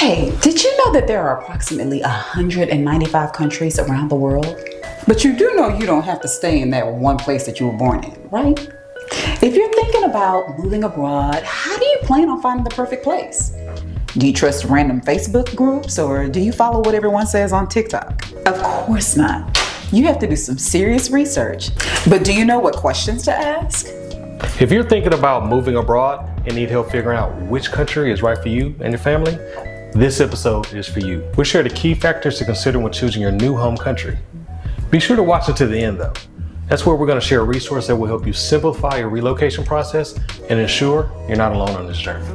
Hey, did you know that there are approximately 195 countries around the world? But you do know you don't have to stay in that one place that you were born in, right? If you're thinking about moving abroad, how do you plan on finding the perfect place? Do you trust random Facebook groups or do you follow what everyone says on TikTok? Of course not. You have to do some serious research. But do you know what questions to ask? If you're thinking about moving abroad and need help figuring out which country is right for you and your family, this episode is for you. We'll share the key factors to consider when choosing your new home country. Be sure to watch it to the end though. That's where we're going to share a resource that will help you simplify your relocation process and ensure you're not alone on this journey.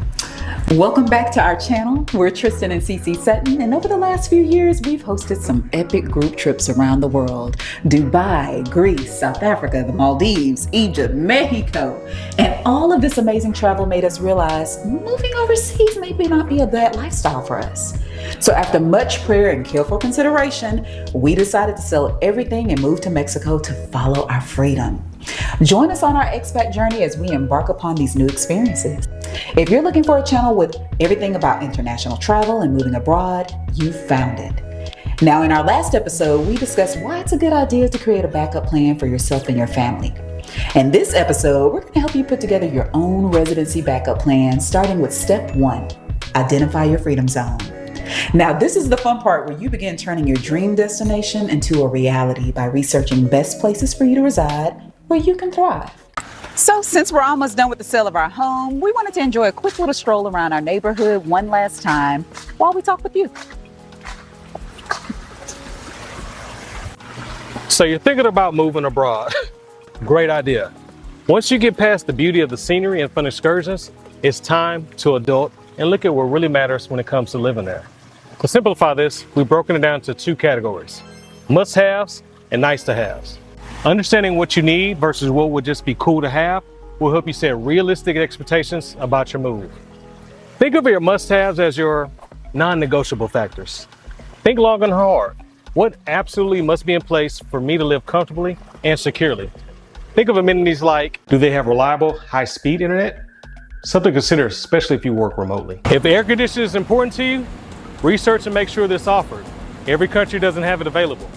Welcome back to our channel. We're Tristan and Cece Sutton, and over the last few years, we've hosted some epic group trips around the world. Dubai, Greece, South Africa, the Maldives, Egypt, Mexico. And all of this amazing travel made us realize moving overseas may not be a bad lifestyle for us. So after much prayer and careful consideration, we decided to sell everything and move to Mexico to follow our freedom. Join us on our expat journey as we embark upon these new experiences. If you're looking for a channel with everything about international travel and moving abroad, you found it. Now, in our last episode, we discussed why it's a good idea to create a backup plan for yourself and your family. In this episode, we're going to help you put together your own residency backup plan, starting with step 1, identify your freedom zone. Now, this is the fun part where you begin turning your dream destination into a reality by researching best places for you to reside where you can thrive. So since we're almost done with the sale of our home, we wanted to enjoy a quick little stroll around our neighborhood one last time while we talk with you. So you're thinking about moving abroad. Great idea. Once you get past the beauty of the scenery and fun excursions, it's time to adult and look at what really matters when it comes to living there. To simplify this, we've broken it down to 2 categories: must-haves and nice-to-haves. Understanding what you need versus what would just be cool to have will help you set realistic expectations about your move. Think of your must-haves as your non-negotiable factors. Think long and hard. What absolutely must be in place for me to live comfortably and securely? Think of amenities like, do they have reliable, high-speed internet? Something to consider, especially if you work remotely. If air conditioning is important to you, research and make sure this offered. Every country doesn't have it available.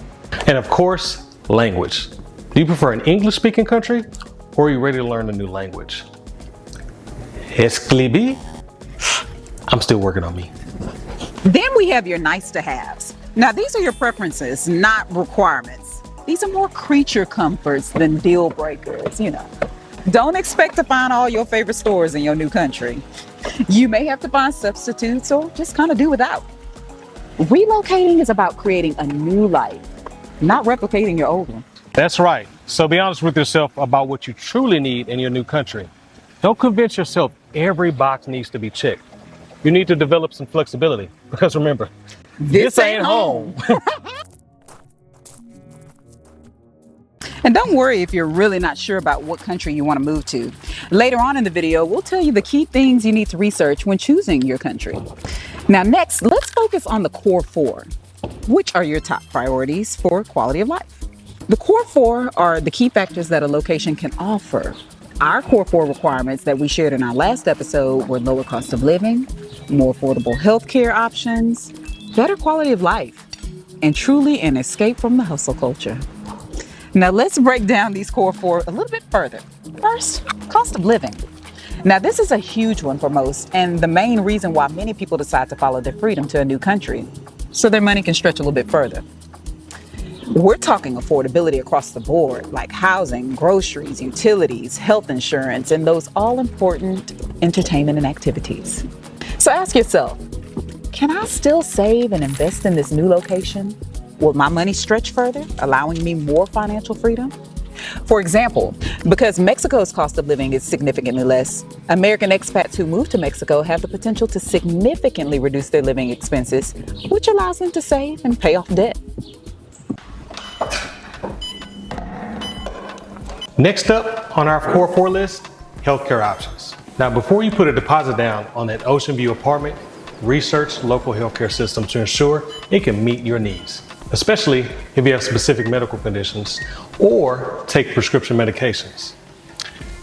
And of course, language. Do you prefer an English-speaking country, or are you ready to learn a new language? Esclibi? I'm still working on me. Then we have your nice-to-haves. Now, these are your preferences, not requirements. These are more creature comforts than deal breakers, Don't expect to find all your favorite stores in your new country. You may have to find substitutes or just kind of do without. Relocating is about creating a new life, not replicating your old one. That's right. So be honest with yourself about what you truly need in your new country. Don't convince yourself every box needs to be checked. You need to develop some flexibility because remember, this ain't home. And don't worry if you're really not sure about what country you want to move to. Later on in the video, we'll tell you the key things you need to research when choosing your country. Now, next, let's focus on the core 4, which are your top priorities for quality of life. The core 4 are the key factors that a location can offer. Our core 4 requirements that we shared in our last episode were lower cost of living, more affordable healthcare options, better quality of life, and truly an escape from the hustle culture. Now let's break down these core 4 a little bit further. First, cost of living. Now this is a huge one for most and the main reason why many people decide to follow their freedom to a new country, so their money can stretch a little bit further. We're talking affordability across the board, like housing, groceries, utilities, health insurance, and those all-important entertainment and activities. So ask yourself, can I still save and invest in this new location? Will my money stretch further, allowing me more financial freedom? For example, because Mexico's cost of living is significantly less, American expats who move to Mexico have the potential to significantly reduce their living expenses, which allows them to save and pay off debt. Next up on our core 4 list, healthcare options. Now, before you put a deposit down on that ocean view apartment, research local healthcare systems to ensure it can meet your needs, especially if you have specific medical conditions or take prescription medications.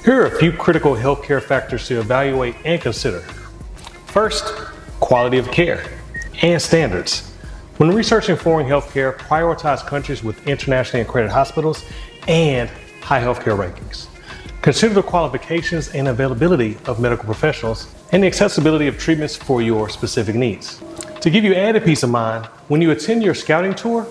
Here are a few critical healthcare factors to evaluate and consider. First, quality of care. and standards. When researching foreign healthcare, prioritize countries with internationally accredited hospitals and high healthcare rankings. Consider the qualifications and availability of medical professionals and the accessibility of treatments for your specific needs. To give you added peace of mind, when you attend your scouting tour,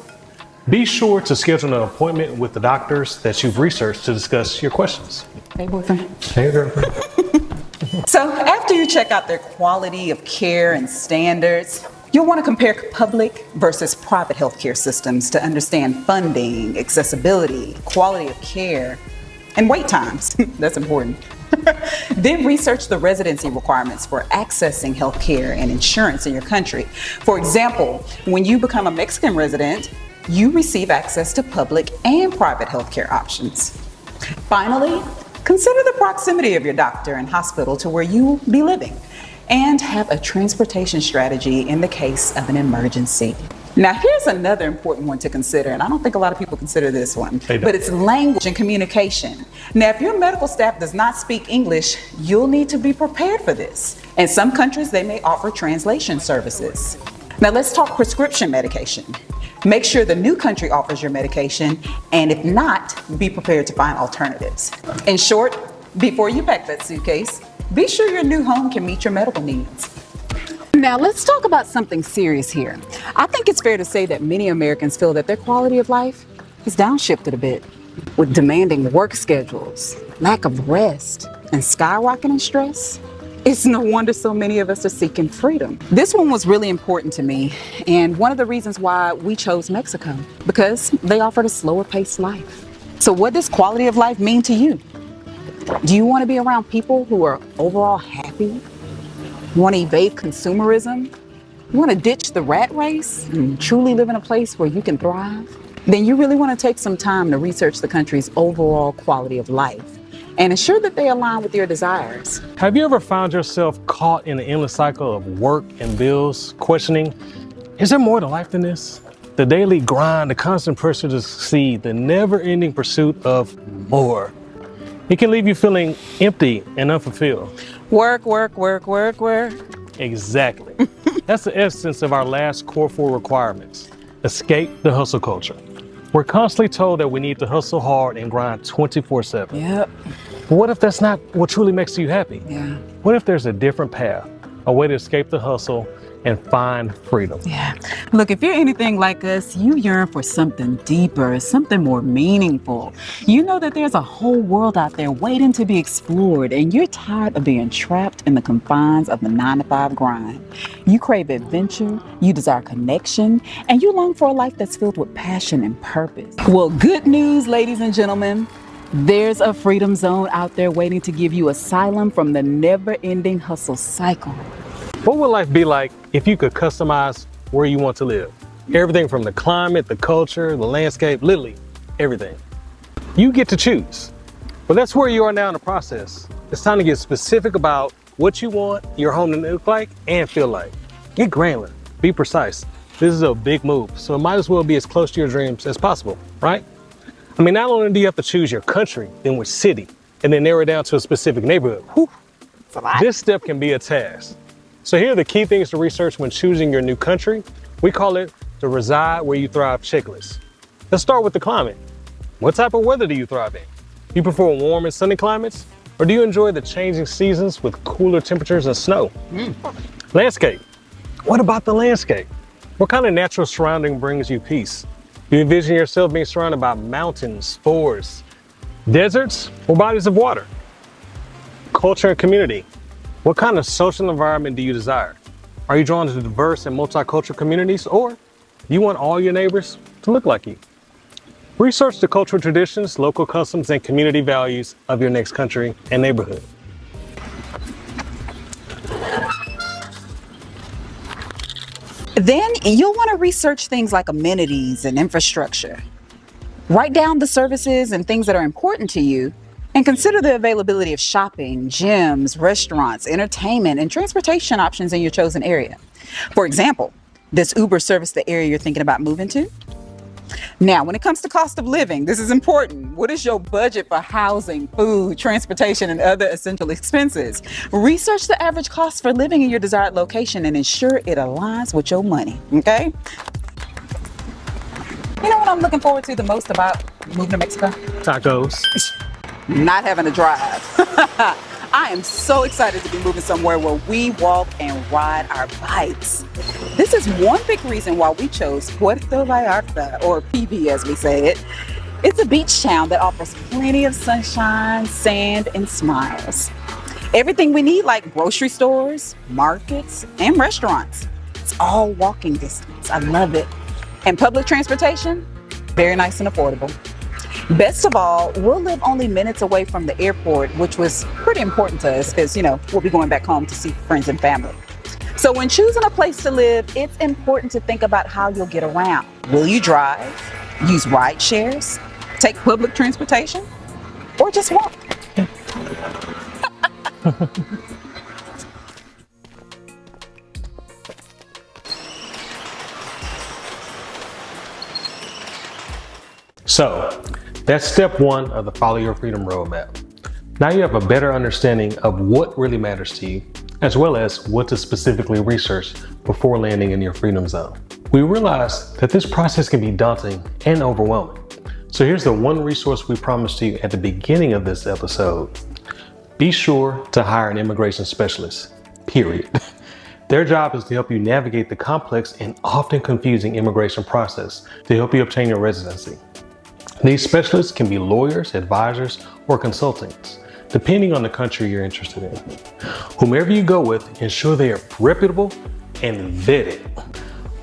be sure to schedule an appointment with the doctors that you've researched to discuss your questions. Hey, boyfriend. Hey, girlfriend. So after you check out their quality of care and standards, you'll want to compare public versus private healthcare systems to understand funding, accessibility, quality of care, and wait times. That's important. Then research the residency requirements for accessing healthcare and insurance in your country. For example, when you become a Mexican resident, you receive access to public and private healthcare options. Finally, consider the proximity of your doctor and hospital to where you will be living, and have a transportation strategy in the case of an emergency. Now, here's another important one to consider, and I don't think a lot of people consider this one, but it's language and communication. Now, if your medical staff does not speak English, you'll need to be prepared for this. In some countries, they may offer translation services. Now, let's talk prescription medication. Make sure the new country offers your medication, and if not, be prepared to find alternatives. In short, before you pack that suitcase, be sure your new home can meet your medical needs. Now, let's talk about something serious here. I think it's fair to say that many Americans feel that their quality of life is downshifted a bit, with demanding work schedules, lack of rest, and skyrocketing stress. It's no wonder so many of us are seeking freedom. This one was really important to me, and one of the reasons why we chose Mexico, because they offered a slower paced life. So what does quality of life mean to you? Do you want to be around people who are overall happy? You want to evade consumerism? You want to ditch the rat race and truly live in a place where you can thrive? Then you really want to take some time to research the country's overall quality of life and ensure that they align with your desires. Have you ever found yourself caught in an endless cycle of work and bills, questioning, is there more to life than this? The daily grind, the constant pressure to succeed, the never-ending pursuit of more. It can leave you feeling empty and unfulfilled. Work, work, work, work, work. Exactly. That's the essence of our last core 4 requirements. Escape the hustle culture. We're constantly told that we need to hustle hard and grind 24/7. Yep. But what if that's not what truly makes you happy? Yeah. What if there's a different path, a way to escape the hustle and find freedom? Yeah. Look, if you're anything like us, you yearn for something deeper, something more meaningful. You know that there's a whole world out there waiting to be explored, and you're tired of being trapped in the confines of the 9-to-5 grind. You crave adventure, you desire connection, and you long for a life that's filled with passion and purpose. Well, good news, ladies and gentlemen. There's a freedom zone out there waiting to give you asylum from the never-ending hustle cycle. What would life be like if you could customize where you want to live? Everything from the climate, the culture, the landscape, literally everything. You get to choose. But that's where you are now in the process. It's time to get specific about what you want your home to look like and feel like. Get granular, be precise. This is a big move, so it might as well be as close to your dreams as possible, right? I mean, not only do you have to choose your country, then which city, and then narrow it down to a specific neighborhood. Whew. It's a lot. This step can be a task. So here are the key things to research when choosing your new country. We call it the Reside Where You Thrive checklist. Let's start with the climate. What type of weather do you thrive in? You prefer warm and sunny climates? Or do you enjoy the changing seasons with cooler temperatures and snow? Landscape. What about the landscape? What kind of natural surrounding brings you peace? Do you envision yourself being surrounded by mountains, forests, deserts, or bodies of water? Culture and community. What kind of social environment do you desire? Are you drawn to diverse and multicultural communities, or do you want all your neighbors to look like you? Research the cultural traditions, local customs, and community values of your next country and neighborhood. Then you'll want to research things like amenities and infrastructure. Write down the services and things that are important to you, and consider the availability of shopping, gyms, restaurants, entertainment, and transportation options in your chosen area. For example, does Uber service the area you're thinking about moving to? Now, when it comes to cost of living, this is important. What is your budget for housing, food, transportation, and other essential expenses? Research the average cost for living in your desired location and ensure it aligns with your money, okay? You know what I'm looking forward to the most about moving to Mexico? Tacos. Not having to drive. I am so excited to be moving somewhere where we walk and ride our bikes. This is one big reason why we chose Puerto Vallarta, or PV as we say it. It's a beach town that offers plenty of sunshine, sand, and smiles. Everything we need, like grocery stores, markets, and restaurants. It's all walking distance. I love it. And public transportation, very nice and affordable. Best of all, we'll live only minutes away from the airport, which was pretty important to us because, we'll be going back home to see friends and family. So when choosing a place to live, it's important to think about how you'll get around. Will you drive, use ride shares, take public transportation, or just walk? So that's step one of the Follow Your Freedom roadmap. Now you have a better understanding of what really matters to you, as well as what to specifically research before landing in your freedom zone. We realize that this process can be daunting and overwhelming. So here's the one resource we promised you at the beginning of this episode. Be sure to hire an immigration specialist, period. Their job is to help you navigate the complex and often confusing immigration process to help you obtain your residency. These specialists can be lawyers, advisors, or consultants, depending on the country you're interested in. Whomever you go with, ensure they are reputable and vetted.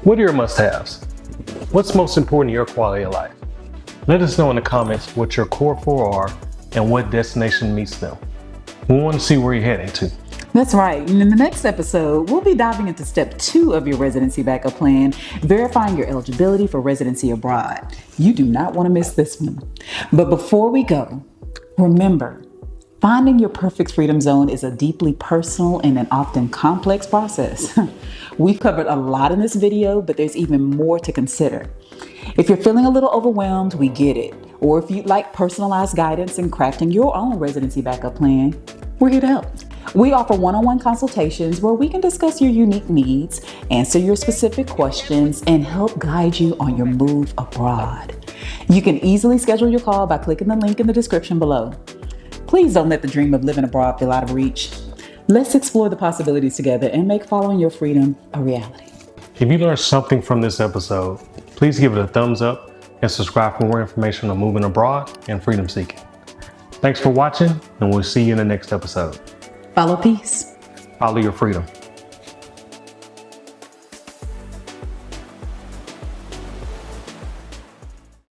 What are your must-haves? What's most important to your quality of life? Let us know in the comments what your core four are and what destination meets them. We want to see where you're heading to. That's right. And in the next episode, we'll be diving into step 2 of your residency backup plan, verifying your eligibility for residency abroad. You do not want to miss this one. But before we go, remember, finding your perfect freedom zone is a deeply personal and an often complex process. We've covered a lot in this video, but there's even more to consider. If you're feeling a little overwhelmed, we get it. Or if you'd like personalized guidance in crafting your own residency backup plan, we're here to help. We offer one-on-one consultations where we can discuss your unique needs, answer your specific questions, and help guide you on your move abroad. You can easily schedule your call by clicking the link in the description below. Please don't let the dream of living abroad feel out of reach. Let's explore the possibilities together and make following your freedom a reality. If you learned something from this episode, please give it a thumbs up and subscribe for more information on moving abroad and freedom seeking. Thanks for watching, and we'll see you in the next episode. Follow peace. Follow your freedom.